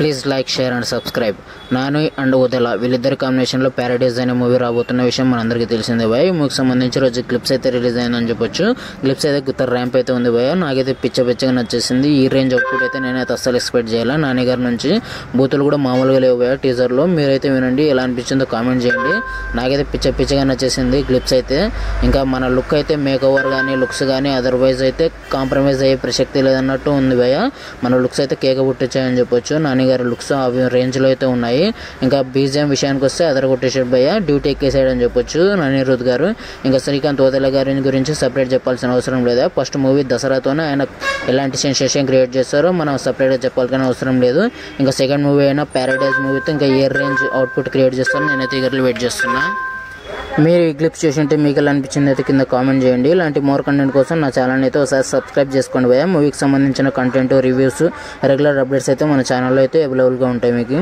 Please like, share and subscribe. Nani and Odela వీళ్ళిద్దరి కాంబినేషన్లో Paradise అనే మూవీ రాబోతున్న విషయం మనందరికీ తెలిసిందే భయ. ఈ మూవీకి సంబంధించి రోజు క్లిప్స్ అయితే రిలీజ్ అయిందని చెప్పొచ్చు. క్లిప్స్ అయితే గుత్త ర్యాంప్ అయితే ఉంది భయ. నాకైతే పిచ్చగా నచ్చేసింది. ఈ రేంజ్ అవుట్పుట్ అయితే నేనైతే అస్సలు ఎక్స్పెక్ట్ చేయాలి. నాని గారి నుంచి బూతులు కూడా మామూలుగా లేవు భయ టీజర్లో. మీరైతే వినండి, ఎలా అనిపించిందో కామెంట్ చేయండి. నాకైతే పిచ్చగా నచ్చేసింది క్లిప్స్ అయితే. ఇంకా మన లుక్ అయితే మేక్ ఓవర్ కానీ లుక్స్ కానీ అదర్వైజ్ అయితే కాంప్రమైజ్ అయ్యే ప్రసక్తి లేదన్నట్టు ఉంది భయ. మన లుక్స్ అయితే కేక పుట్టించాయని చెప్పొచ్చు. నాని గారి లుక్స్ అవి రేంజ్లో అయితే ఉన్నాయి. ఇంకా బీజిఎం విషయానికి వస్తే అదర కొట్టేసాడు భయ్య, డ్యూటీ ఎక్కేసాడని చెప్పొచ్చు అనిరుద్ గారు. ఇంకా శ్రీకాంత్ ఓదెల గారి గురించి సపరేట్ చెప్పాల్సిన అవసరం లేదా. ఫస్ట్ మూవీ దసరాతోనే ఆయన ఎలాంటి సెన్సేషన్ క్రియేట్ చేస్తారో మనం సపరేట్గా చెప్పాల్సిన అవసరం లేదు. ఇంకా సెకండ్ మూవీ అయినా ప్యారడైజ్ మూవీతో ఇంకా ఏ రేంజ్ అవుట్పుట్ క్రియేట్ చేస్తారో నేనైతే ఈగర్లీ వెయిట్ చేస్తున్నా. మీరు ఈ క్లిప్స్ చూసింటే మీకు ఎలా అనిపించింది అయితే కింద కామెంట్ చేయండి. ఇలాంటి మోర్ కంటెంట్ కోసం నా ఛానల్ అయితే ఒకసారి సబ్స్క్రైబ్ చేసుకోండి భయ్య. మూవీకి సంబంధించిన కంటెంట్, రివ్యూస్, రెగ్యులర్ అప్డేట్స్ అయితే మన ఛానల్లో అయితే అవైలబుల్గా ఉంటాయి మీకు.